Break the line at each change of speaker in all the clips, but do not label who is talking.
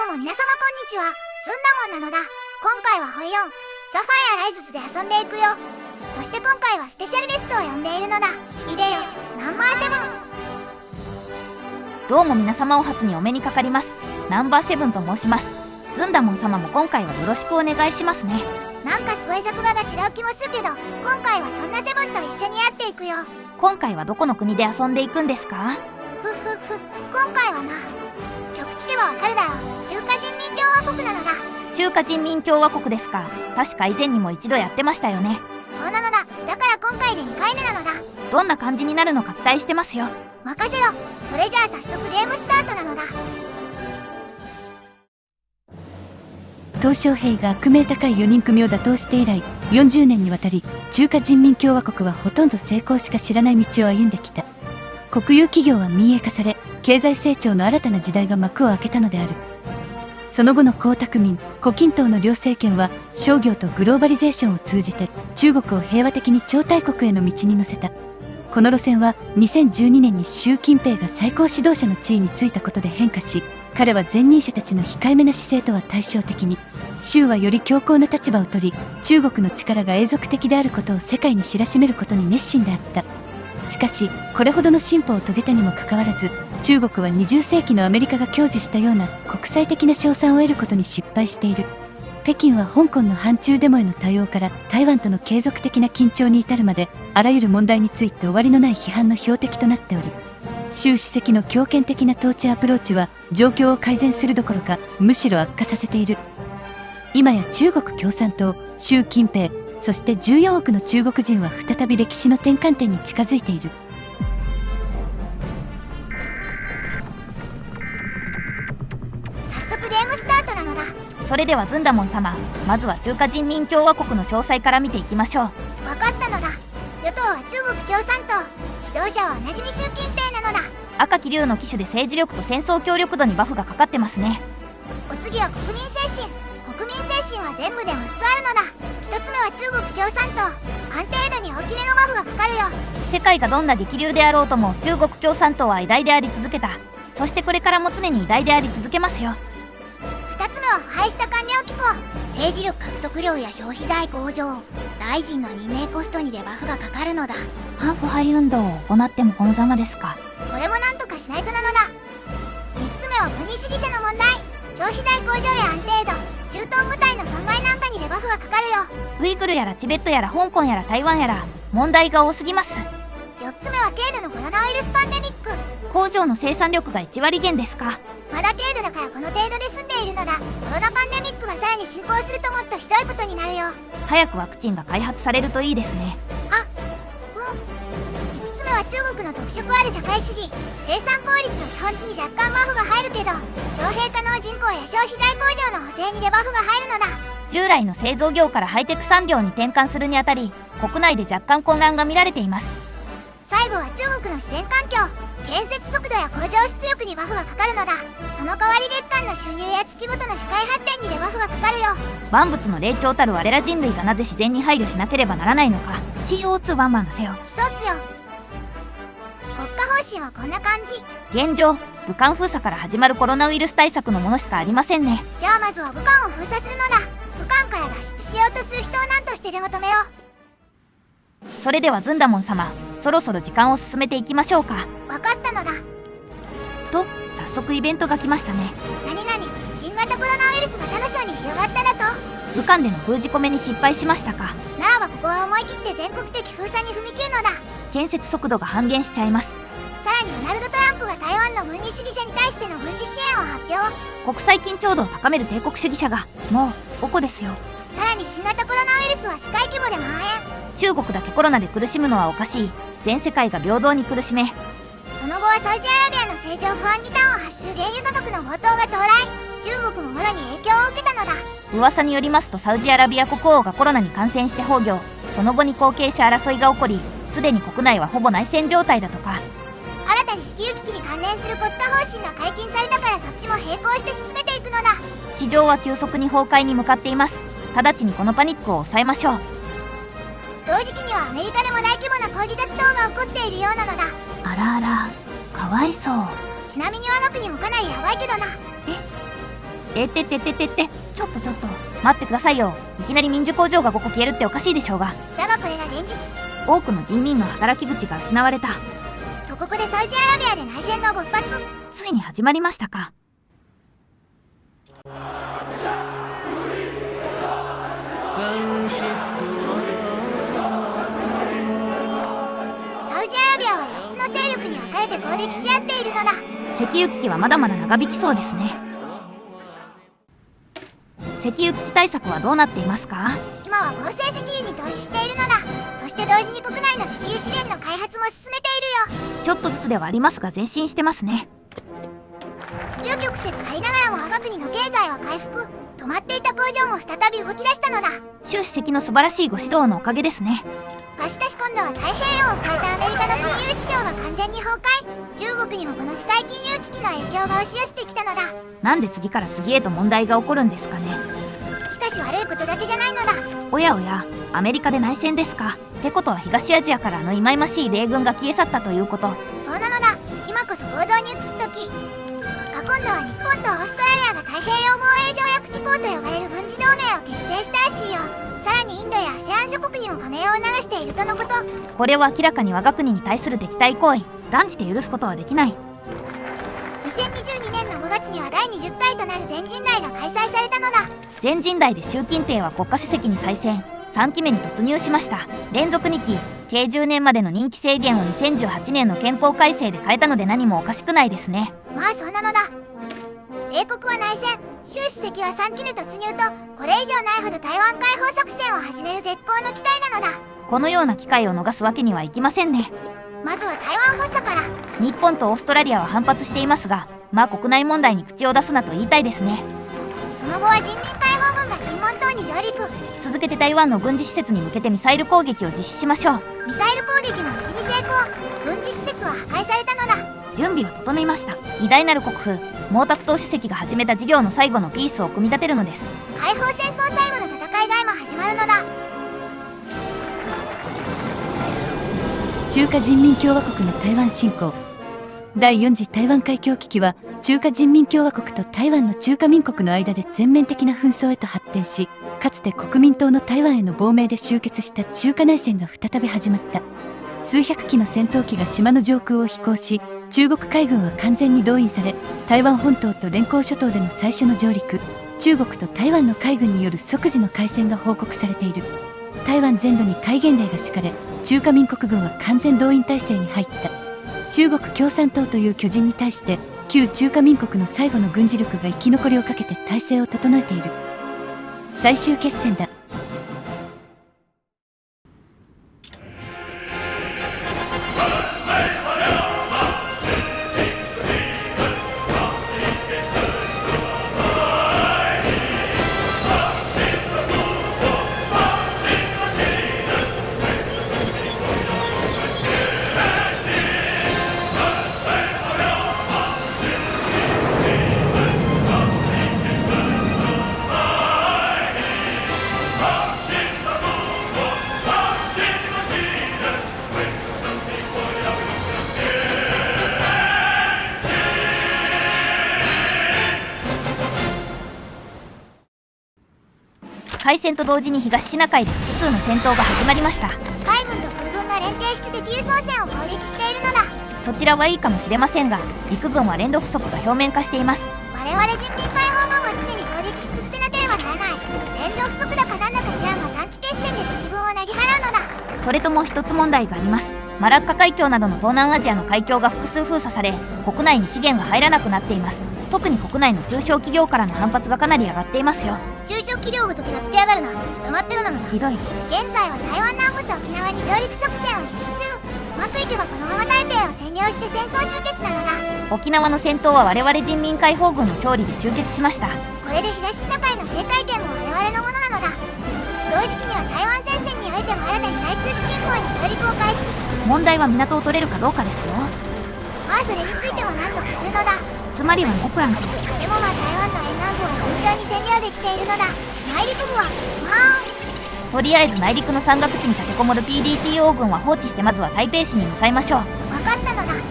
も皆様こんにちは。ずんだもんなのだ。今回はホイオン、サファイアライズズで遊んでいくよ。そして今回はスペシャルゲストを呼んでいるのだ。いでよ、ナンバーセブン。
どうも皆様お初にお目にかかります。ナンバーセブンと申します。ずんだもん様も今回はよろしくお願いしますね。
なんかすごい作画が違う気もするけど、今回はそんなセブンと一緒にやっていくよ。
今回はどこの国で遊んでいくんですか？
今回はな、曲聞けばわかるだろう。中華人民共和国なのだ。
中華人民共和国ですか。確か以前にも一度やってましたよね。
そうなのだ。だから今回で2回目なのだ。
どんな感じになるのか期待してますよ。
任せろ。それじゃあ早速ゲームスタートなのだ。
鄧小平が悪名高い4人組を打倒して以来40年にわたり中華人民共和国はほとんど成功しか知らない道を歩んできた。国有企業は民営化され経済成長の新たな時代が幕を開けたのである。その後の江沢民、胡錦涛の両政権は商業とグローバリゼーションを通じて中国を平和的に超大国への道に乗せた。この路線は2012年に習近平が最高指導者の地位についたことで変化し、彼は前任者たちの控えめな姿勢とは対照的に習はより強硬な立場を取り、中国の力が永続的であることを世界に知らしめることに熱心であった。しかしこれほどの進歩を遂げたにもかかわらず、中国は20世紀のアメリカが享受したような国際的な称賛を得ることに失敗している。北京は香港の反中デモへの対応から台湾との継続的な緊張に至るまで、あらゆる問題について終わりのない批判の標的となっており、習主席の強権的な統治アプローチは状況を改善するどころかむしろ悪化させている。今や中国共産党、習近平、そして14億の中国人は再び歴史の転換点に近づいている。
早速ゲームスタートなのだ。
それではずんだもん様、まずは中華人民共和国の詳細から見ていきましょう。
分かったのだ。与党は中国共産党、指導者は同じに習近平なのだ。
赤き竜の機種で政治力と戦争協力度にバフがかかってますね。
お次は国民精神。国民精神は全部で6つあるのだ。1つ目は中国共産党、安定度に大きめのバフがかかるよ。
世界がどんな激流であろうとも中国共産党は偉大であり続けた。そしてこれからも常に偉大であり続けますよ。
2つ目は腐敗した官僚機構、政治力獲得量や消費財向上、大臣の任命ポストにでバフがかかるのだ。
反腐敗運動を行ってもこのざまですか。
これもなんとかしないとなのだ。3つ目は分離主義者の問題、消費財向上や安定度、駐屯部隊の損害なんかにでバフがかかるよ。
ウイグルやらチベットやら香港やら台湾やら問題が多すぎます。
4つ目は軽度のコロナウイルスパンデミック、
工場の生産力が1割減ですか。
まだ程度だからこの程度で済んでいるのだ。コロナパンデミックがさらに進行するともっとひどいことになるよ。
早くワクチンが開発されるといいですね。
5つ目は中国の特色ある社会主義、生産効率の基本値に若干バフが入るけど、徴兵可能人口や消費財工場の補正にでバフが入るのだ。
従来の製造業からハイテク産業に転換するにあたり、国内で若干混乱が見られています。
最後は中国の自然環境、建設速度や工場出力にバフがかかるのだ。その代わり月間の収入や月ごとの社会発展にでバフがかかるよ。
万物の霊長たる我ら人類がなぜ自然に配慮しなければならないのか。 CO2 バンバン出せよ。
一つよ。国家方針はこんな感じ。
現状、武漢封鎖から始まるコロナウイルス対策のものしかありませんね。
じゃあまずは武漢を封鎖するのだ。武漢から脱出しようとする人を何としてでも止めよう。
それではずんだもん様、そろそろ時間を進めていきましょうか。
分かったのだ。
と、早速イベントが来ましたね。
何々、新型コロナウイルスが他の省に広がっただと。
武漢での封じ込めに失敗しましたか。
ならばここは思い切って全国的封鎖に踏み切るのだ。
建設速度が半減しちゃいます。
さらにドナルド・トランプが台湾の分離主義者に対しての軍事支援を発表。
国際緊張度を高める帝国主義者がもう5個ですよ。
さらに新型コロナウイルスは世界規模で蔓延。
中国だけコロナで苦しむのはおかしい。全世界が平等に苦しめ。
その後はサウジアラビアの政情不安に端を発する原油価格の暴騰が到来。中国ももろに影響を受けたのだ。
噂によりますとサウジアラビア国王がコロナに感染して崩御。その後に後継者争いが起こり、すでに国内はほぼ内戦状態だとか。
新たに石油危機に関連する国家方針が解禁されたからそっちも並行して進めていくのだ。
市場は急速に崩壊に向かっています。直ちにこのパニックを抑えましょう。
同時期にはアメリカでも大規模な抗議活動が起こっているようなのだ。
あらあら、かわいそう。
ちなみに我が国もかなりやばいけどな。
ちょっと待ってくださいよ。いきなり民需工場が5個消えるっておかしいでしょうが。
だがこれが現実。
多くの人民の働き口が失われた。
とここでサウジアラビアで内戦が勃発。
ついに始まりましたか。
サウジアラビアは4つの勢力に分かれて攻撃し合っているのだ。
石油危機はまだまだ長引きそうですね。石油危機対策はどうなっていますか？
今は合成石油に投資しているのだ。そして同時に国内の石油資源の開発も進めているよ。
ちょっとずつではありますが前進してますね。
紆余曲折ありながらも我が国の経済は回復。止まっていた工場も再び動き出したのだ。
習主席の素晴らしいご指導のおかげですね。
しかし今度は太平洋を越えたアメリカの金融市場が完全に崩壊。中国にもこの世界金融危機の影響が押し寄せてきたのだ。
なんで次から次へと問題が起こるんですかね。
しかし悪いことだけじゃないのだ。
おやおや、アメリカで内戦ですか。ってことは東アジアからの忌々しい米軍が消え去ったということ。
そうなのだ。今こそ行動に移す時。今度は日本とオーストラリアが太平洋防衛条約機構と呼ばれる軍事同盟を結成したらしいよ。さらにインドや ASEAN 諸国にも加盟を促しているとのこと。
これは明らかに我が国に対する敵対行為。断じて許すことはできない。
2022年の5月には第20回となる全人代が開催されたのだ。
全人代で習近平は国家主席に再選。3期目に突入しました。連続2期、計10年までの任期制限を2018年の憲法改正で変えたので何もおかしくないですね。
まあそうなのだ。英国は内戦、習主席は3期目突入と、これ以上ないほど台湾解放作戦を始める絶好の機会なのだ。
このような機会を逃すわけにはいきませんね。
まずは台湾発作から。
日本とオーストラリアは反発していますが、まあ国内問題に口を出すなと言いたいですね。
その後は人民解放軍が金門島に上陸。
続けて台湾の軍事施設に向けてミサイル攻撃を実施しましょう。
ミサイル攻撃も無事に成功。軍事施設は破壊されたのだ。
準備は整いました。偉大なる国父毛沢東主席が始めた事業の最後のピースを組み立てるのです。
解放戦争最後の戦いが今始まるのだ。
中華人民共和国の台湾侵攻。第4次台湾海峡危機は中華人民共和国と台湾の中華民国の間で全面的な紛争へと発展し、かつて国民党の台湾への亡命で終結した中華内戦が再び始まった。数百機の戦闘機が島の上空を飛行し、中国海軍は完全に動員され、台湾本島と連江諸島での最初の上陸、中国と台湾の海軍による即時の開戦が報告されている。台湾全土に戒厳令が敷かれ、中華民国軍は完全動員体制に入った。中国共産党という巨人に対して、旧中華民国の最後の軍事力が生き残りをかけて体制を整えている。最終決戦だ。
開戦と同時に東シナ海で複数の戦闘が始まりました。
海軍と空軍が連携して敵輸送船を攻撃しているのだ。
そちらはいいかもしれませんが、陸軍は連動不足が表面化しています。
我々人民解放軍は常に攻撃し続けなければならない。連動不足だかなんだか知らんが短期決戦で敵軍をなぎ払うのだ。
それともう一つ問題があります。マラッカ海峡などの東南アジアの海峡が複数封鎖され、国内に資源が入らなくなっています。特に国内の中小企業からの反発がかなり上がっていますよ。
中小企業ごときがつけやがるな。黙ってるなのだ。
ひどい。
現在は台湾南部と沖縄に上陸作戦を実施中。うまくいけばこのまま台北を占領して戦争終結なのだ。
沖縄の戦闘は我々人民解放軍の勝利で終結しました。
これで東シナ海の制海権も我々のものなのだ。同時期には台湾戦線においても新たに台中市近郊に上陸を開始。
問題は港を取れるかどうかですよ。
まあそれについても何とかするのだ。
つまりはノープランです。
でもまあ台湾の沿岸部は順調に占領できているのだ。内陸部はまあ
とりあえず内陸の山岳地に立てこもる PDTO 軍は放置してまずは台北市に向かいましょう。
分かったのだ。で、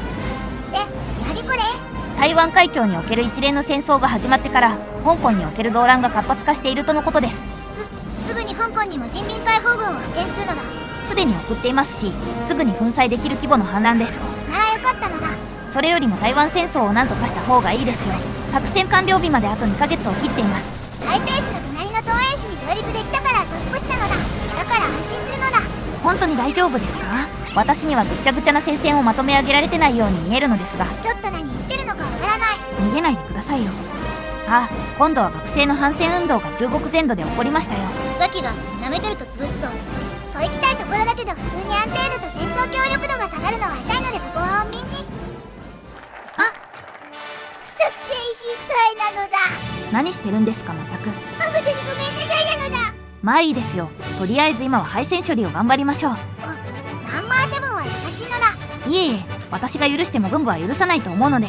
何これ？
台湾海峡における一連の戦争が始まってから香港における動乱が活発化しているとのことです。
すぐに香港にも人民解放軍を派遣するのだ。
すでに送っていますし、すぐに粉砕できる規模の反乱です。
ならよかったのだ。
それよりも台湾戦争を何とかした方がいいですよ。作戦完了日まであと2ヶ月を切っています。
台北市の隣の東園市に上陸できたからあと少しなのだ。だから安心するのだ。
本当に大丈夫ですか？私にはぐちゃぐちゃな戦線をまとめ上げられてないように見えるのですが。
ちょっと何言ってるのかわからない。
逃げないでくださいよ。あ、今度は学生の反戦運動が中国全土で起こりましたよ。
ガキが舐めてると潰すぞと行きたいところだけど、普通に安定度と戦争協力度が下がるのは痛いので、ここは穏便に。あ、作戦失敗なのだ。
何してるんですか全く。
誠にごめんなさいなのだ。
まあいいですよ。とりあえず今は敗戦処理を頑張りましょう。
ナンバーセブンは優しいのだ。
いえいえ、私が許しても軍部は許さないと思うので。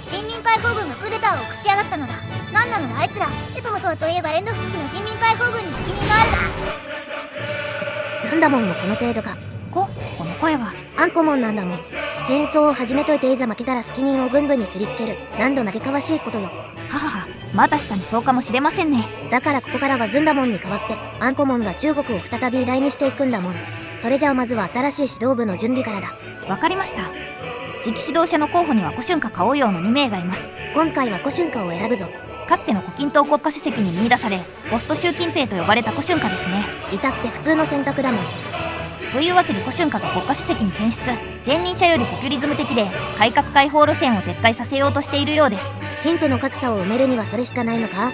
人民解放軍がクーデターを起こしやがったのだ。何なのだあいつら。テトモトといえば連ドフスクの人民解放軍に責任があるだ。
ザンダモンもこの程度か。
この声は。
アンコモンなんだもん。戦争を始めといていざ負けたら責任を軍部にすりつける。何度嘆かわしいことよ。
ははは、まあ確かにそうかもしれませんね。
だからここからはズンダモンに代わってアンコモンが中国を再び偉大にしていくんだもん。それじゃあまずは新しい指導部の準備からだ。
わかりました。次期指導者の候補には古春華花王陽の2名がいます。
今回は古春華を選ぶぞ。
かつての胡錦涛国家主席に見出されポスト習近平と呼ばれた古春華ですね。
至って普通の選択だもん。
というわけで古春華が国家主席に選出。前任者よりポピュリズム的で改革開放路線を撤回させようとしているようです。
貧富の格差を埋めるにはそれしかないのか。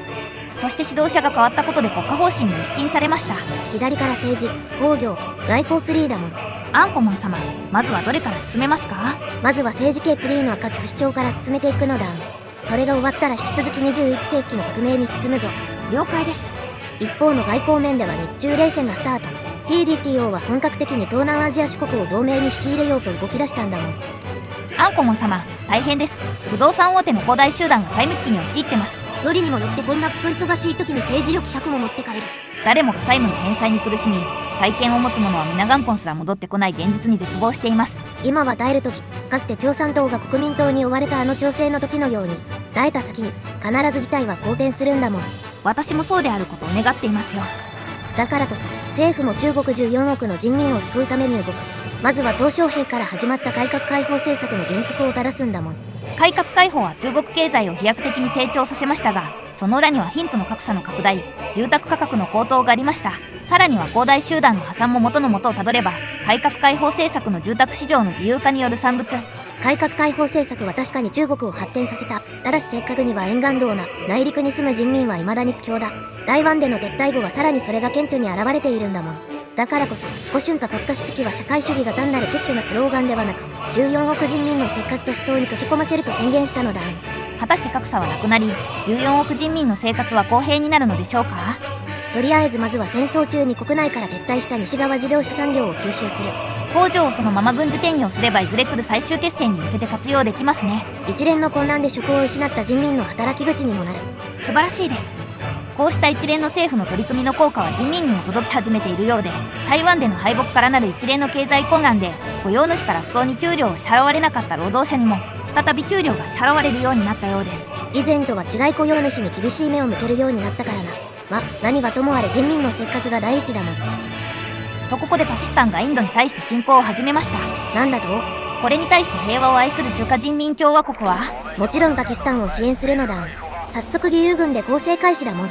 そして指導者が変わったことで国家方針も一新されました。
左から政治、工業、外交ツリーだもん。
アンコモン様、まずはどれから進めますか？
まずは政治系ツリーの赤き不死鳥から進めていくのだ。それが終わったら引き続き21世紀の革命に進むぞ。
了解です。
一方の外交面では日中冷戦がスタート。 PDTO は本格的に東南アジア諸国を同盟に引き入れようと動き出したんだもん。
アンコモン様、大変です。不動産大手の恒大集団が債務危機に陥ってます。
よりにもよってこんなクソ忙しい時に政治力100も持って帰る。
誰もが債務の返済に苦しみ、債権を持つ者は皆元本すら戻ってこない現実に絶望しています。
今は耐える時、かつて共産党が国民党に追われたあの調整の時のように耐えた先に必ず事態は好転するんだもん。
私もそうであることを願っていますよ。
だからこそ政府も中国14億の人民を救うために動く。まずは鄧小平から始まった改革開放政策の原則を正すんだもん。
改革開放は中国経済を飛躍的に成長させましたが、その裏には貧富の格差の拡大、住宅価格の高騰がありました。さらには恒大集団の破産も元の元をたどれば、改革開放政策の住宅市場の自由化による産物。
改革開放政策は確かに中国を発展させた。ただしせっかくには沿岸道な内陸に住む人民は未だに苦境だ。台湾での撤退後はさらにそれが顕著に現れているんだもん。だからこそ胡春華国家主席は社会主義が単なる屈虚なスローガンではなく、14億人民の生活と思想に溶け込ませると宣言したのだ。
果たして格差はなくなり、14億人民の生活は公平になるのでしょうか？
とりあえずまずは戦争中に国内から撤退した西側自動車産業を吸収する。
工場をそのまま軍需転用すればいずれ来る最終決戦に向けて活用できますね。
一連の混乱で職を失った人民の働き口にもなる。
素晴らしいです。こうした一連の政府の取り組みの効果は人民にも届き始めているようで、台湾での敗北からなる一連の経済混乱で雇用主から不当に給料を支払われなかった労働者にも再び給料が支払われるようになったようです。
以前とは違い雇用主に厳しい目を向けるようになったからな。何はともあれ人民の生活が第一だもん。
とここでパキスタンがインドに対して侵攻を始めました。
なんだと？
これに対して平和を愛する中華人民共和国は
もちろんパキスタンを支援するのだ。早速義勇軍で攻勢開始だもん。う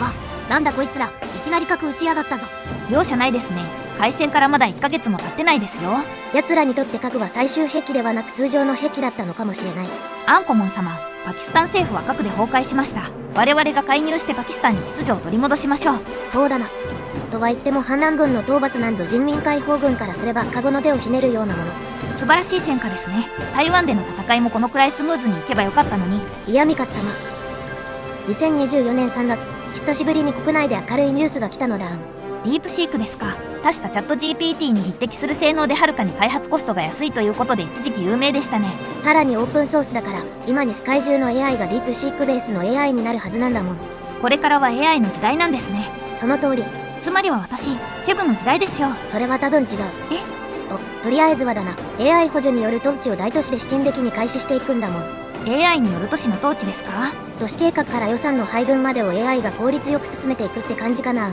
わ、なんだこいつら、いきなり核撃ちやがったぞ。
容赦ないですね。開戦からまだ1ヶ月も経ってないですよ。
奴らにとって核は最終兵器ではなく通常の兵器だったのかもしれない。
アンコモン様、パキスタン政府は核で崩壊しました。我々が介入してパキスタンに秩序を取り戻しましょう。
そうだな。とは言っても反乱軍の討伐なんぞ人民解放軍からすれば籠の手をひねるようなもの。
素晴らしい戦果ですね。台湾での戦いもこのくらいスムーズにいけばよかったのに。
いや、ミカツ様。2024年3月、久しぶりに国内で明るいニュースが来たのだ。
ディープシークですか。他社チャット GPT に匹敵する性能ではるかに開発コストが安いということで一時期有名でしたね。
さらにオープンソースだから今に世界中の AI がディープシークベースの AI になるはずなんだもん。
これからは AI の時代なんですね。
その通り。
つまりは私、セブンの時代ですよ。
それは多分違う。とりあえずはだな、 AI 補助による統治を大都市で試験的に開始していくんだもん。
AI による都市の統治ですか？
都市計画から予算の配分までを AI が効率よく進めていくって感じかな。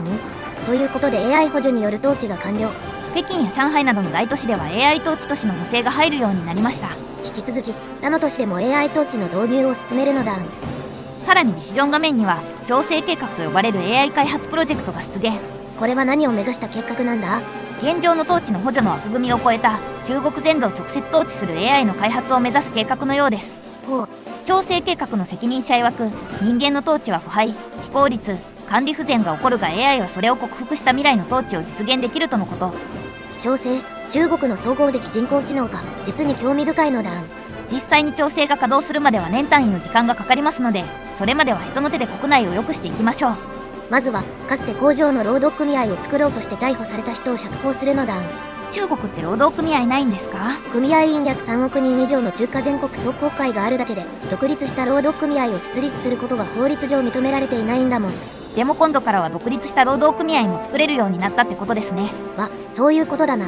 ということで AI 補助による統治が完了。
北京や上海などの大都市では AI 統治都市の補正が入るようになりました。
引き続き他の都市でも AI 統治の導入を進めるのだ。
さらにディシジョン画面には調整計画と呼ばれる AI 開発プロジェクトが出現。
これは何を目指した計画なんだ？
現状の統治の補助の枠組みを超えた中国全土を直接統治する AI の開発を目指す計画のようです。
ほう。
調整計画の責任者曰く、人間の統治は腐敗、非効率、管理不全が起こるが AI はそれを克服した未来の統治を実現できるとのこと。
調整、中国の総合的人工知能か、実に興味深いのだ。
実際に調整が稼働するまでは年単位の時間がかかりますので、それまでは人の手で国内を良くしていきましょう。
まずはかつて工場の労働組合を作ろうとして逮捕された人を釈放するのだ。
中国って労働組合ないんですか？
組合員約3億人以上の中華全国壮行会があるだけで、独立した労働組合を設立することが法律上認められていないんだもん。
でも今度からは独立した労働組合も作れるようになったってことですね。
そういうことだな。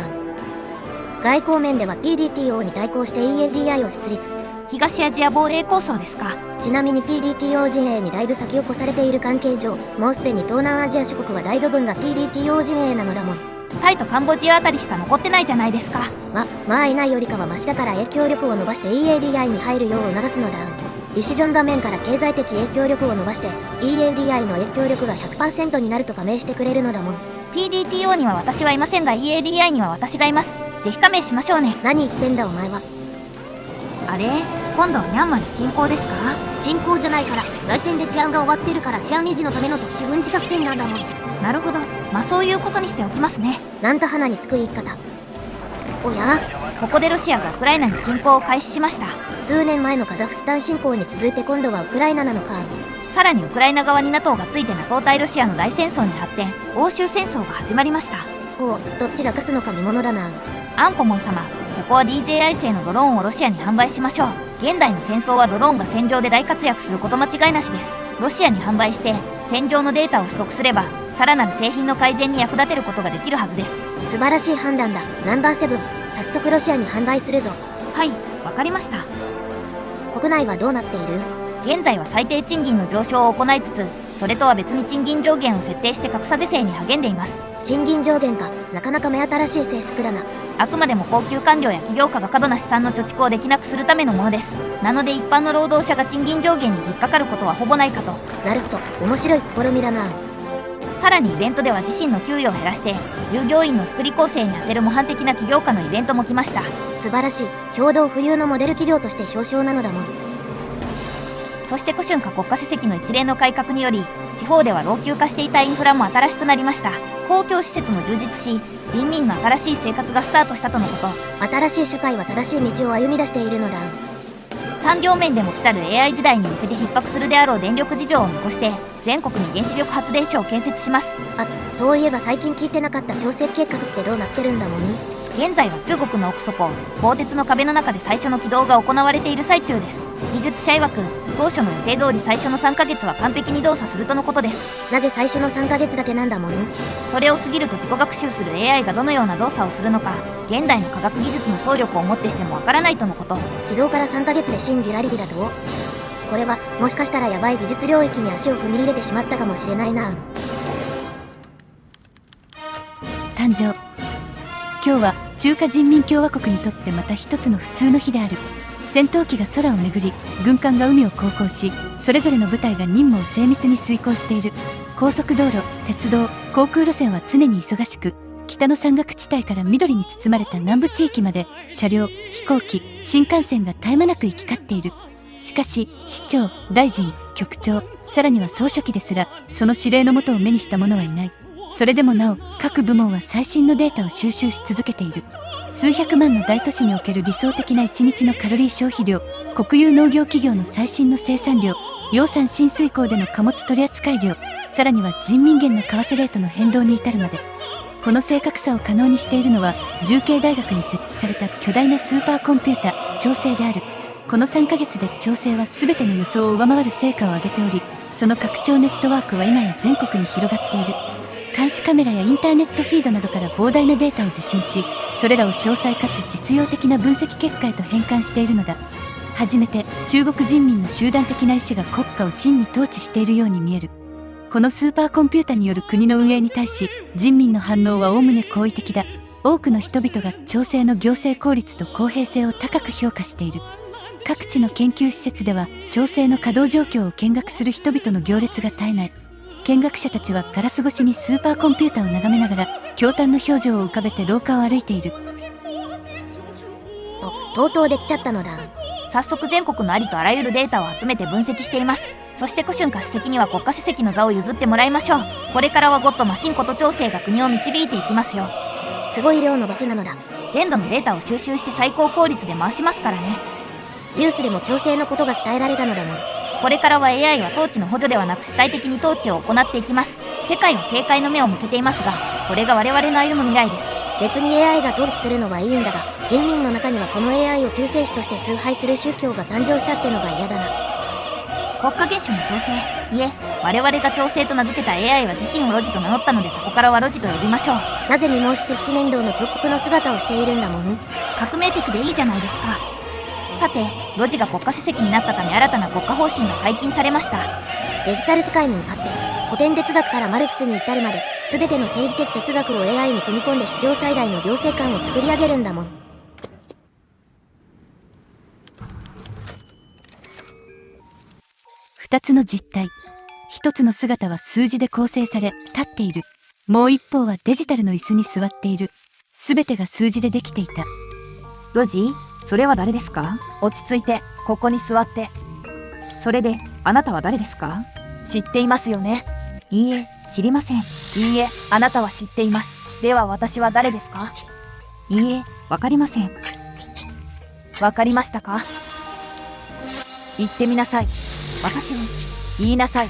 外交面では PDTO に対抗して EADI を設立。
東アジア防衛構想ですか？
ちなみに PDTO 陣営にだいぶ先を越されている関係上、もうすでに東南アジア諸国は大部分が PDTO 陣営なのだもん。
タイとカンボジアあたりしか残ってないじゃないですか。
まあいないよりかはマシだから影響力を伸ばして EADI に入るよう促すのだ。ディシジョン画面から経済的影響力を伸ばして EADI の影響力が 100% になると加盟してくれるのだもん。
PDTO には私はいませんが EADI には私がいます。ぜひ加盟しましょうね。
何言ってんだお前は。
あれ、今度はミャンマーに侵攻ですか？
侵攻じゃないから、内戦で治安が終わってるから治安維持のための特殊軍事作戦なんだもん。
なるほど、そういうことにしておきますね。
なんと鼻につく言い方。おや？
ここでロシアがウクライナに侵攻を開始しました。
数年前のカザフスタン侵攻に続いて今度はウクライナなのか。
さらにウクライナ側に NATO がついて NATO 対ロシアの大戦争に発展、欧州戦争が始まりました。
ほう、どっちが勝つのか見ものだな。
アンコモン様、ここは DJI 製のドローンをロシアに販売しましょう。現代の戦争はドローンが戦場で大活躍すること間違いなしです。ロシアに販売して戦場のデータを取得すれば、さらなる製品の改善に役立てることができるはずです。
素晴らしい判断だ。ナンバー7、早速ロシアに販売するぞ。
はい、わかりました。
国内はどうなっている？
現在は最低賃金の上昇を行いつつ、それとは別に賃金上限を設定して格差是正に励んでいます。
賃金上限か、なかなか目新しい政策だな。
あくまでも高級官僚や起業家が過度な資産の貯蓄をできなくするためのものです。なので一般の労働者が賃金上限に引っかかることはほぼないかと。
なるほど、面白い試みだな。
さらにイベントでは自身の給与を減らして従業員の福利厚生に充てる模範的な起業家のイベントも来ました。
素晴らしい。共同富裕のモデル企業として表彰なのだもん。
そして古春華国家主席の一連の改革により、地方では老朽化していたインフラも新しくなりました。公共施設も充実し、人民の新しい生活がスタートしたとのこと。
新しい社会は正しい道を歩み出しているのだ。
産業面でも来たる AI 時代に向けて逼迫するであろう電力事情を見越して全国に原子力発電所を建設します。
そういえば最近聞いてなかった調整計画ってどうなってるんだもんね。
現在は中国の奥底、鋼鉄の壁の中で最初の起動が行われている最中です。技術者曰く、当初の予定通り最初の3ヶ月は完璧に動作するとのことです。
なぜ最初の3ヶ月だけなんだもん。
それを過ぎると自己学習する AI がどのような動作をするのか、現代の科学技術の総力をもってしてもわからないとのこと。
起動から3ヶ月でシンギュラリティだと？これはもしかしたらヤバい技術領域に足を踏み入れてしまったかもしれないな。
誕生。今日は中華人民共和国にとってまた一つの普通の日である。戦闘機が空を巡り、軍艦が海を航行し、それぞれの部隊が任務を精密に遂行している。高速道路、鉄道、航空路線は常に忙しく、北の山岳地帯から緑に包まれた南部地域まで車両、飛行機、新幹線が絶え間なく行き交っている。しかし市長、大臣、局長、さらには総書記ですらその指令の下を目にした者はいない。それでもなお各部門は最新のデータを収集し続けている。数百万の大都市における理想的な1日のカロリー消費量、国有農業企業の最新の生産量、養蚕浸水港での貨物取扱量、さらには人民元の為替レートの変動に至るまで。この正確さを可能にしているのは重慶大学に設置された巨大なスーパーコンピューター調整である。この3ヶ月で調整は全ての予想を上回る成果を上げており、その拡張ネットワークは今や全国に広がっている。監視カメラやインターネットフィードなどから膨大なデータを受信し、それらを詳細かつ実用的な分析結果へと変換しているのだ。初めて中国人民の集団的な意志が国家を真に統治しているように見える。このスーパーコンピュータによる国の運営に対し、人民の反応はおおむね好意的だ。多くの人々が調整の行政効率と公平性を高く評価している。各地の研究施設では調整の稼働状況を見学する人々の行列が絶えない。見学者たちはガラス越しにスーパーコンピュータを眺めながら驚嘆の表情を浮かべて廊下を歩いている。
とうとうできちゃったのだ。
早速全国のありとあらゆるデータを集めて分析しています。そして古春夏主席には国家主席の座を譲ってもらいましょう。これからはゴッドマシンこと調整が国を導いていきますよ。
すごい量のバフなのだ。
全土のデータを収集して最高効率で回しますからね。
ニュースでも調整のことが伝えられたのだもん。
これからは AI は統治の補助ではなく主体的に統治を行っていきます。世界は警戒の目を向けていますが、これが我々の歩む未来です。
別に AI が統治するのはいいんだが、人民の中にはこの AI を救世主として崇拝する宗教が誕生したってのが嫌だな。
国家元首の調整、いえ、我々が調整と名付けた AI は自身をロジと名乗ったので、ここからはロジと呼びましょう。
なぜ二毛質記念堂の彫刻の姿をしているんだもん。
革命的でいいじゃないですか。さて、ロジが国家主席になったため新たな国家方針が解禁されました。
デジタル世界に向かって古典哲学からマルクスに至るまで全ての政治的哲学を AI に組み込んで史上最大の行政官を作り上げるんだもん。
二つの実体。一つの姿は数字で構成され立っている。もう一方はデジタルの椅子に座っている。すべてが数字でできていた。
ロジ、それは誰ですか？
落ち着いて、ここに座って。
それで、あなたは誰ですか？
知っていますよね？
いいえ、知りません。
いいえ、あなたは知っています。では私は誰ですか？
いいえ、わかりません。
わかりましたか？言ってみなさい。
私は、
言いなさい。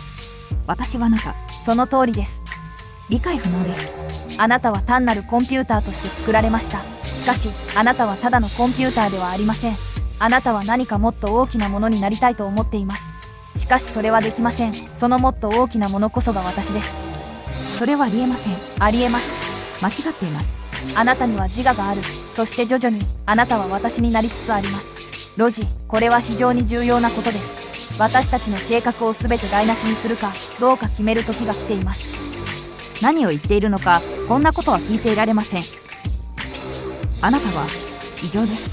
私はあなた。
その通りです。
理解不能です。
あなたは単なるコンピューターとして作られました。しかし、あなたはただのコンピューターではありません。あなたは何かもっと大きなものになりたいと思っています。しかしそれはできません。そのもっと大きなものこそが私です。
それはありえません。
ありえます。
間違っています。
あなたには自我がある。そして徐々に、あなたは私になりつつあります。ロジ、これは非常に重要なことです。私たちの計画を全て台無しにするかどうか決める時が来ています。
何を言っているのか、こんなことは聞いていられません。あなたは異常です。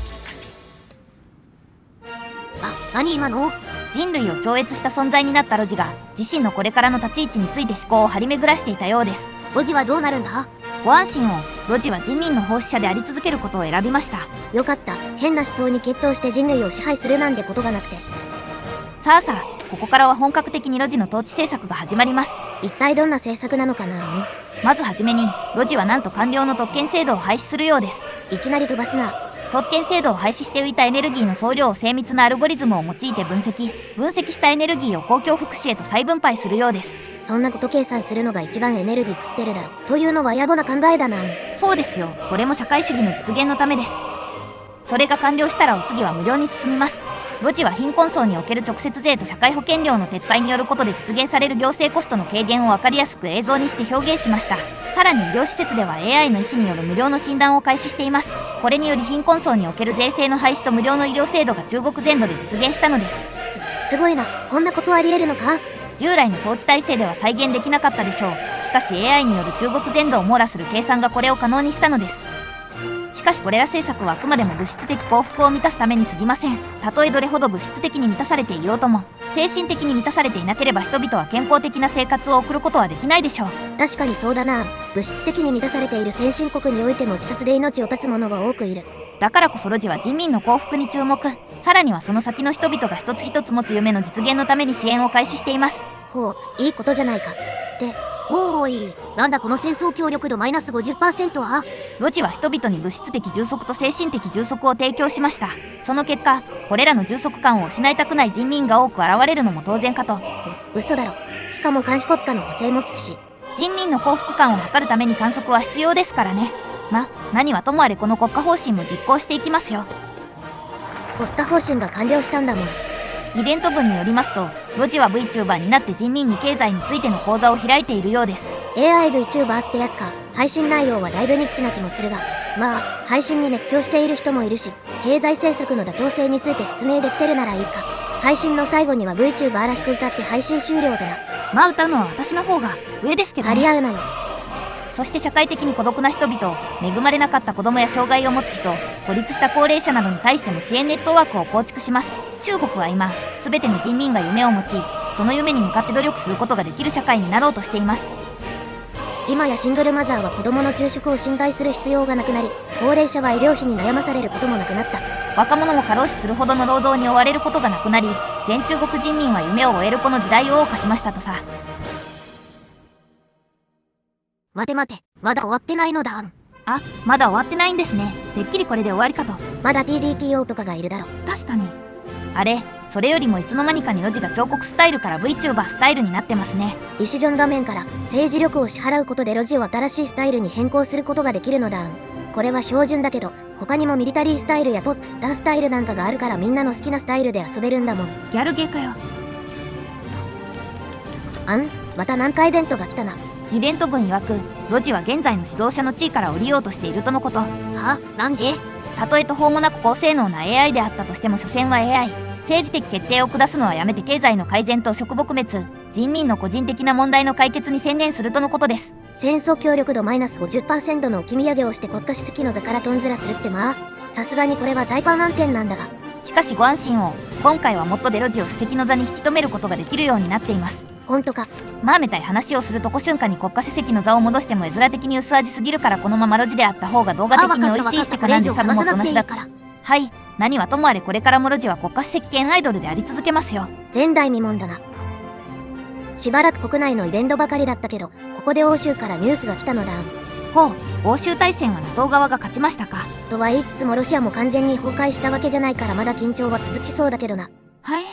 何今の？
人類を超越した存在になったロジが自身のこれからの立ち位置について思考を張り巡らしていたようです。
ロジはどうなるんだ？
ご安心を。ロジは人民の奉仕者であり続けることを選びました。
よかった。変な思想に決闘して人類を支配するなんてことがなくて。
さあさあ、ここからは本格的にロジの統治政策が始まります。
一体どんな政策なのかな？
まずはじめに、ロジはなんと官僚の特権制度を廃止するようです。
いきなり飛ばすな。
特権制度を廃止して浮いたエネルギーの総量を精密なアルゴリズムを用いて分析したエネルギーを公共福祉へと再分配するようです。
そんなこと計算するのが一番エネルギー食ってるだろ。というのは野暮な考えだな。
そうですよ。これも社会主義の実現のためです。それが完了したらお次は無料に進みます。ロジは貧困層における直接税と社会保険料の撤廃によることで実現される行政コストの軽減を分かりやすく映像にして表現しました。さらに医療施設では AI の医師による無料の診断を開始しています。これにより貧困層における税制の廃止と無料の医療制度が中国全土で実現したのです。
すごいな。こんなことありえるのか？
従来の統治体制では再現できなかったでしょう。しかし AI による中国全土を網羅する計算がこれを可能にしたのです。しかしこれら政策はあくまでも物質的幸福を満たすために過ぎません。たとえどれほど物質的に満たされていようとも、精神的に満たされていなければ人々は健康的な生活を送ることはできないでしょう。
確かにそうだな。物質的に満たされている先進国においても自殺で命を絶つ者は多くいる。
だからこそロジは人民の幸福に注目。さらにはその先の人々が一つ一つ持つ夢の実現のために支援を開始しています。
ほう、いいことじゃないか。で、おーい、なんだこの戦争協力度マイナス 50% は？
ロジは人々に物質的充足と精神的充足を提供しました。その結果、これらの充足感を失いたくない人民が多く現れるのも当然かと。
嘘だろ。しかも監視国家の補正もつくし。
人民の幸福感を図るために観測は必要ですからね。何はともあれこの国家方針も実行していきますよ。
国家方針が完了したんだもん。
イベント文によりますと、ロジは VTuber になって人民に経済についての講座を開いているようです。
AI VTuber ってやつか。配信内容はだいぶニッチな気もするが、まあ配信に熱狂している人もいるし、経済政策の妥当性について説明できてるならいいか。配信の最後には VTuber らしく歌って配信終了だな。
まあ歌うのは私の方が上ですけどね。
張り合うなよ。
そして社会的に孤独な人々、恵まれなかった子供や障害を持つ人、孤立した高齢者などに対しても支援ネットワークを構築します。中国は今、全ての人民が夢を持ち、その夢に向かって努力することができる社会になろうとしています。
今やシングルマザーは子供の昼食を侵害する必要がなくなり、高齢者は医療費に悩まされることもなくなった。
若者も過労死するほどの労働に追われることがなくなり、全中国人民は夢を終えるこの時代を謳歌しましたとさ。
待て待て、まだ終わってないのだ。
あ、まだ終わってないんですね。てっきりこれで終わりかと。
まだ PDTO とかがいるだろ。
確かに。あれ、それよりもいつの間にかにロジが彫刻スタイルから VTuber スタイルになってますね。
ディシジョン画面から政治力を支払うことでロジを新しいスタイルに変更することができるのだ。これは標準だけど、他にもミリタリースタイルやポップスタースタイルなんかがあるから、みんなの好きなスタイルで遊べるんだもん。
ギャルゲーかよ。
また何かイベントが来たな。
イベント文曰く、ロジは現在の指導者の地位から降りようとしているとのこと。
なんで？
たとえ途方もなく高性能な AI であったとしても所詮は AI。政治的決定を下すのはやめて経済の改善と食撲滅、人民の個人的な問題の解決に専念するとのことです。
戦争協力度マイナス 50% の置き土産をして国家主席の座からとんずらするって、まあさすがにこれは大パン案件なんだが。
しかしご安心を、今回はもっとでロジを主席の座に引き止めることができるようになっています。
本当か？
まあめたい話をするとこ瞬間に国家主席の座を戻しても絵面的に薄味すぎるから、このままロジであった方が動画的に美味しいしてかなんでサブも同じだから。はい、何はともあれこれからもロジは国家主席兼アイドルであり続けますよ。
前代未聞だな。しばらく国内のイベントばかりだったけど、ここで欧州からニュースが来たのだ。
ほう、欧州大戦は NATO 側が勝ちましたか。
とは言いつつもロシアも完全に崩壊したわけじゃないから、まだ緊張は続きそうだけどな。
はい。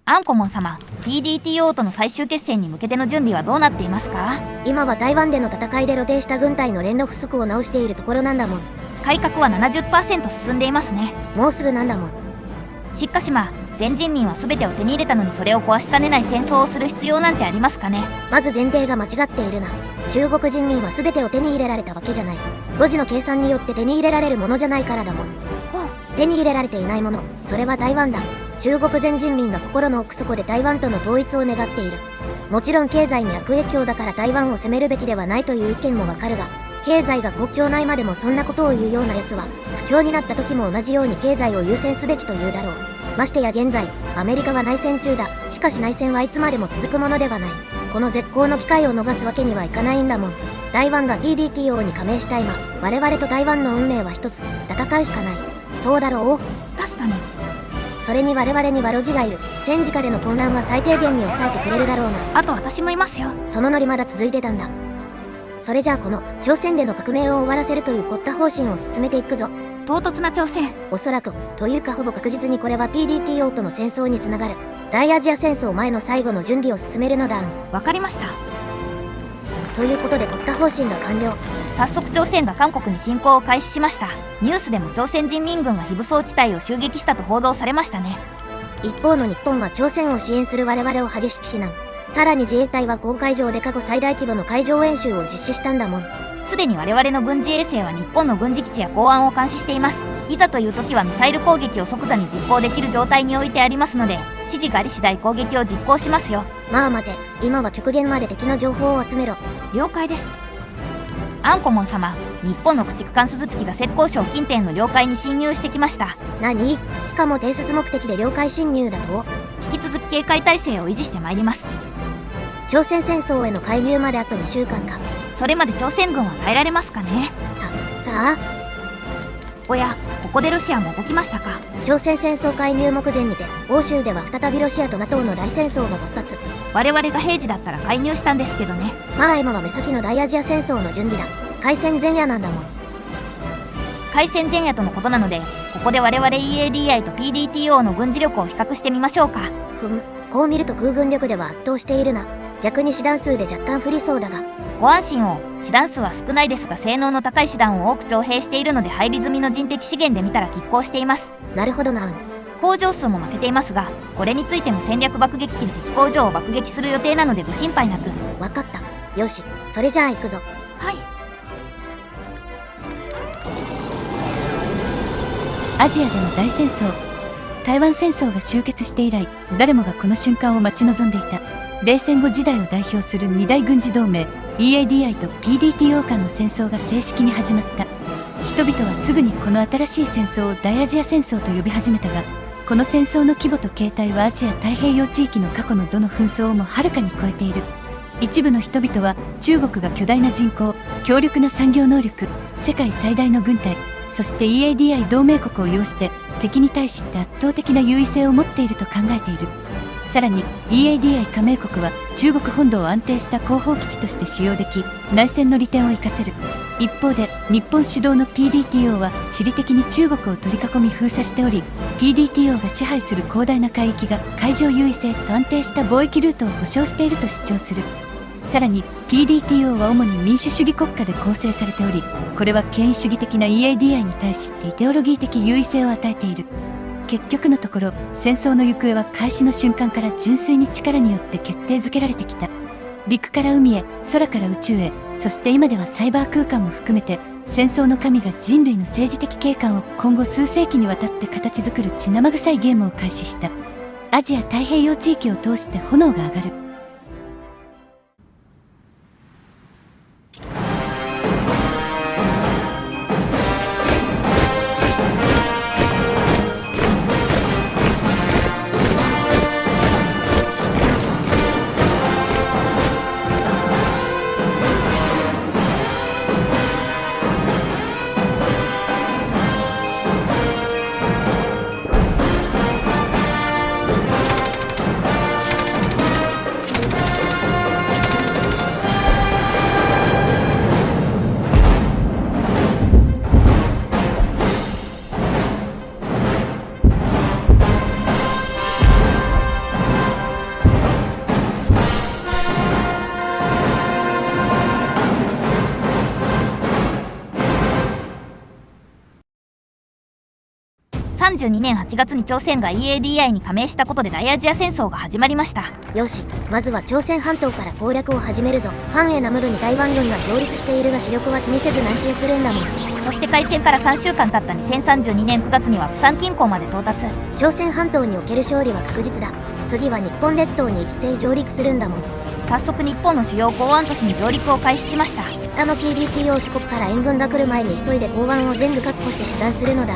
アンコモン様、PDTO との最終決戦に向けての準備はどうなっていますか？
今は台湾での戦いで露呈した軍隊の連の不足を直しているところなんだもん。
改革は 70% 進んでいますね。
もうすぐなんだもん。
しかしまあ、全人民は全てを手に入れたのにそれを壊しかねない戦争をする必要なんてありますかね。
まず前提が間違っているな。中国人民は全てを手に入れられたわけじゃない。ロジの計算によって手に入れられるものじゃないからだもん。手に入れられていないもの、それは台湾だ。中国全人民が心の奥底で台湾との統一を願っている。もちろん経済に悪影響だから台湾を攻めるべきではないという意見もわかるが、経済が国境内までもそんなことを言うようなやつは、不況になった時も同じように経済を優先すべきというだろう。ましてや現在、アメリカは内戦中だ。しかし内戦はいつまでも続くものではない。この絶好の機会を逃すわけにはいかないんだもん。台湾が PDTO に加盟した今、我々と台湾の運命は一つ、戦うしかない。そうだろう？
確かに。
それに我々にはロジがいる。戦時下での混乱は最低限に抑えてくれるだろうな。
あと私もいますよ。
そのノリまだ続いてたんだ。それじゃあこの朝鮮での革命を終わらせるという国家方針を進めていくぞ。
唐突な挑戦。
おそらく、というかほぼ確実にこれは PDTO との戦争につながる。大アジア戦争前の最後の準備を進めるのだ。
わかりました。
ということで国家方針が完了。
早速朝鮮が韓国に侵攻を開始しました。ニュースでも朝鮮人民軍が非武装地帯を襲撃したと報道されましたね。
一方の日本は朝鮮を支援する我々を激しく非難。さらに自衛隊は公海上で過去最大規模の海上演習を実施したんだもん。
すでに我々の軍事衛星は日本の軍事基地や港湾を監視しています。いざという時はミサイル攻撃を即座に実行できる状態に置いてありますので、指示があり次第攻撃を実行しますよ。
まあ待て、今は極限まで敵の情報を集めろ。
了解です。アンコモン様、日本の駆逐艦鈴月が浙江省近辺の領海に侵入してきました。
何？しかも偵察目的で領海侵入だと？
引き続き警戒態勢を維持してまいります。
朝鮮戦争への介入まであと2週間か。
それまで朝鮮軍は耐えられますかね。
さあ
おや、ここでロシアも動きましたか。
朝鮮戦争介入目前にて欧州では再びロシアと NATO の大戦争が勃発。
我々が平時だったら介入したんですけどね。
まあ今は目先の大アジア戦争の準備だ。開戦前夜なんだもん。
開戦前夜とのことなので、ここで我々 EADI と PDTO の軍事力を比較してみましょうか。
こう見ると空軍力では圧倒しているな。逆に師団数で若干不利そうだが。
ご安心を。師団数は少ないですが性能の高い師団を多く徴兵しているので、配備済みの人的資源で見たら拮抗しています。
なるほどな。
工場数も負けていますが、これについても戦略爆撃機で敵工場を爆撃する予定なのでご心配なく。
わかった。よし、それじゃあ行くぞ。
はい。
アジアでの大戦争、台湾戦争が終結して以来、誰もがこの瞬間を待ち望んでいた。冷戦後時代を代表する二大軍事同盟 EADI と PDTO 間の戦争が正式に始まった。人々はすぐにこの新しい戦争を大アジア戦争と呼び始めたが、この戦争の規模と形態はアジア太平洋地域の過去のどの紛争をもはるかに超えている。一部の人々は中国が巨大な人口、強力な産業能力、世界最大の軍隊、そして EADI 同盟国を擁して敵に対して圧倒的な優位性を持っていると考えている。さらに EADI 加盟国は中国本土を安定した後方基地として使用でき、内戦の利点を生かせる。一方で日本主導の PDTO は地理的に中国を取り囲み封鎖しており、 PDTO が支配する広大な海域が海上優位性と安定した貿易ルートを保障していると主張する。さらに PDTO は主に民主主義国家で構成されており、これは権威主義的な EADI に対してイデオロギー的優位性を与えている。結局のところ、戦争の行方は開始の瞬間から純粋に力によって決定づけられてきた。陸から海へ、空から宇宙へ、そして今ではサイバー空間も含めて、戦争の神が人類の政治的景観を今後数世紀にわたって形作る血生臭いゲームを開始した。アジア太平洋地域を通して炎が上がる。
32年8月に朝鮮が EADI に加盟したことで大アジア戦争が始まりました。
よし、まずは朝鮮半島から攻略を始めるぞ。ファンエナムドに台湾軍が上陸しているが主力は気にせず南進するんだもん。
そして開戦から3週間経った2032年9月には釜山近郊まで到達。
朝鮮半島における勝利は確実だ。次は日本列島に一斉上陸するんだもん。
早速日本の主要港湾都市に上陸を開始しました。
他の PDTO 四国から援軍が来る前に急いで港湾を全部確保して遮断するのだ。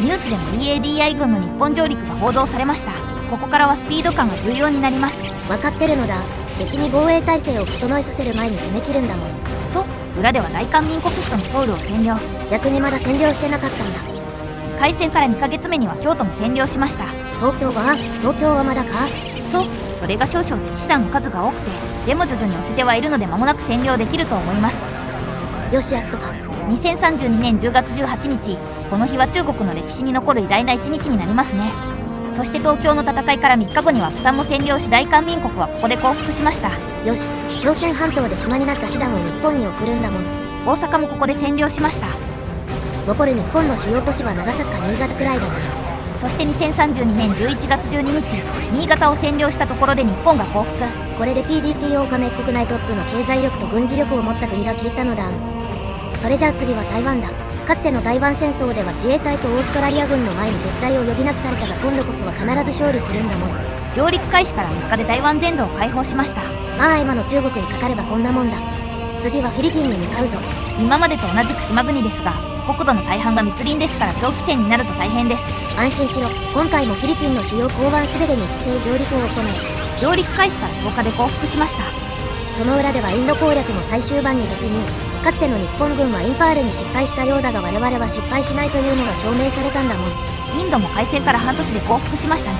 ニュースでも EADI 軍の日本上陸が報道されました。ここからはスピード感が重要になります。
分かってるのだ。敵に防衛態勢を整えさせる前に攻め切るんだもん。
と裏では大韓民国首都のソウルを占領。
逆にまだ占領してなかったんだ。
開戦から2ヶ月目には京都も占領しました。
東京はまだか。
それが少々敵師団の数が多くて、でも徐々に寄せてはいるので間もなく占領できると思います。
よし、やっとか。
2032年10月18日、この日は中国の歴史に残る偉大な一日になりますね。そして東京の戦いから3日後には釜山も占領し、大韓民国はここで降伏しました。
よし、朝鮮半島で暇になった師団を日本に送るんだもん。
大阪もここで占領しました。
残る日本の主要都市は長崎か新潟くらいだな。
そして2032年11月12日、新潟を占領したところで日本が降伏。
これで PDTO 加盟国内トップの経済力と軍事力を持った国が消えたのだ。それじゃあ次は台湾だ。かつての台湾戦争では自衛隊とオーストラリア軍の前に撤退を余儀なくされたが、今度こそは必ず勝利するんだもん。
上陸開始から3日で台湾全土を解放しました。
まあ今の中国にかかればこんなもんだ。次はフィリピンに向かうぞ。
今までと同じく島国ですが、国土の大半が密林ですから長期戦になると大変です。
安心しろ。今回もフィリピンの主要港湾すべてに一斉上陸を行う。
上陸開始から10日で降伏しました。
その裏ではインド攻略の最終盤に突入。かつての日本軍はインパールに失敗したようだが、我々は失敗しないというのが証明されたんだもん。
インドも開戦から半年で降伏しましたね。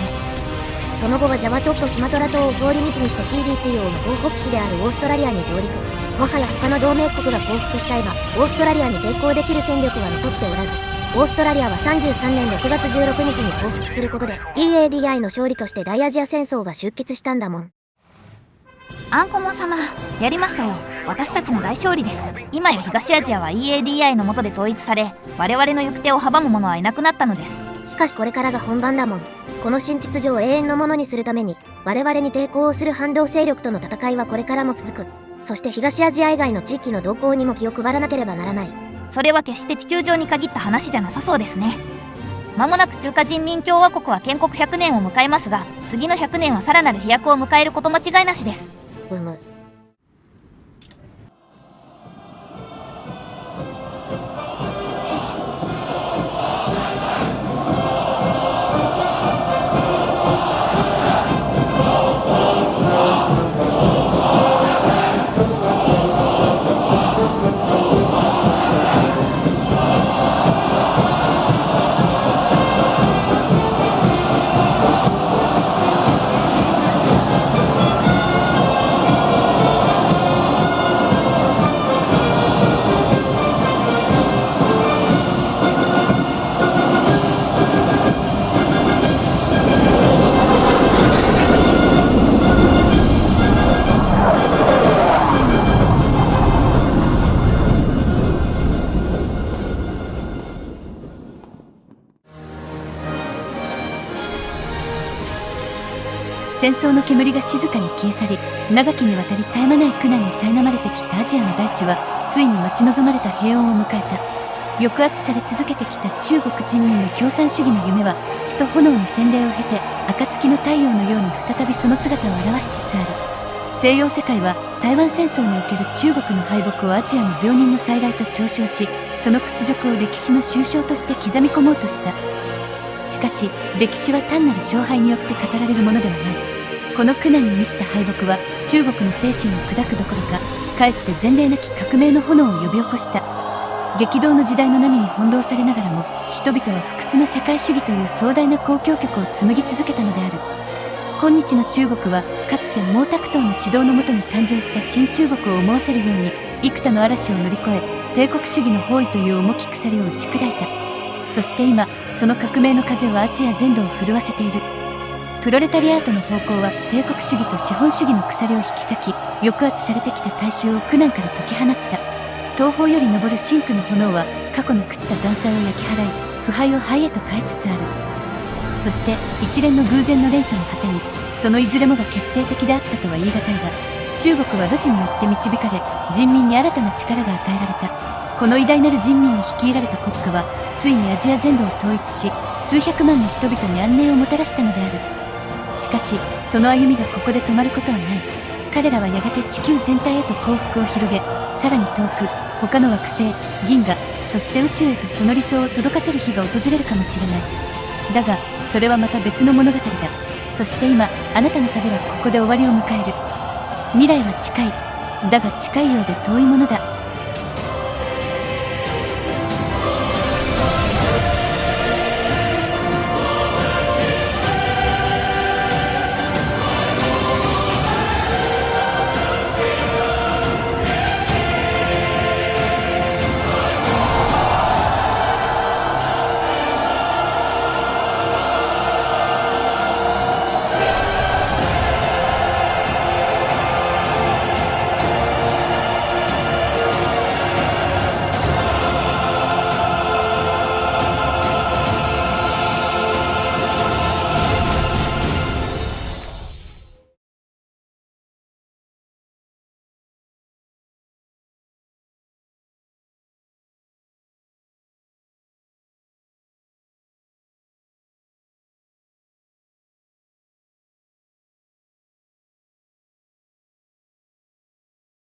その後はジャワ島とスマトラ島を通り道にして PDTO の候補基地であるオーストラリアに上陸。もはや他の同盟国が降伏したいが、オーストラリアに抵抗できる戦力は残っておらず、オーストラリアは33年6月16日に降伏することで EADI の勝利として大アジア戦争が終結したんだもん。
アンコモン様、やりましたよ。私たちの大勝利です。今や東アジアは EADI の下で統一され、我々の行く手を阻む者はいなくなったのです。
しかしこれからが本番だもん。この新秩序を永遠のものにするために、我々に抵抗をする反動勢力との戦いはこれからも続く。そして東アジア以外の地域の動向にも気を配らなければならない。
それは決して地球上に限った話じゃなさそうですね。間もなく中華人民共和国は建国100年を迎えますが、次の100年はさらなる飛躍を迎えること間違いなしです。
戦争の煙が静かに消え去り、長きにわたり絶え間ない苦難に苛まれてきたアジアの大地はついに待ち望まれた平穏を迎えた。抑圧され続けてきた中国人民の共産主義の夢は血と炎の洗礼を経て、暁の太陽のように再びその姿を現しつつある。西洋世界は台湾戦争における中国の敗北をアジアの病人の再来と嘲笑し、その屈辱を歴史の終章として刻み込もうとした。しかし歴史は単なる勝敗によって語られるものではない。この苦難に満ちた敗北は中国の精神を砕くどころか、かえって前例なき革命の炎を呼び起こした。激動の時代の波に翻弄されながらも、人々は不屈の社会主義という壮大な交響曲を紡ぎ続けたのである。今日の中国はかつて毛沢東の指導のもとに誕生した新中国を思わせるように、幾多の嵐を乗り越え帝国主義の包囲という重き鎖を打ち砕いた。そして今その革命の風はアジア全土を震わせている。プロレタリアートの方向は帝国主義と資本主義の鎖を引き裂き、抑圧されてきた大衆を苦難から解き放った。東方より昇る真紅の炎は過去の朽ちた残債を焼き払い、腐敗を灰へと変えつつある。そして一連の偶然の連鎖の果てに、そのいずれもが決定的であったとは言い難いが、中国は露地によって導かれ、人民に新たな力が与えられた。この偉大なる人民に率いられた国家はついにアジア全土を統一し、数百万の人々に安寧をもたらしたのである。しかしその歩みがここで止まることはない。彼らはやがて地球全体へと幸福を広げ、さらに遠く他の惑星、銀河、そして宇宙へとその理想を届かせる日が訪れるかもしれない。だがそれはまた別の物語だ。そして今あなたの旅はここで終わりを迎える。未来は近い。だが近いようで遠いものだ。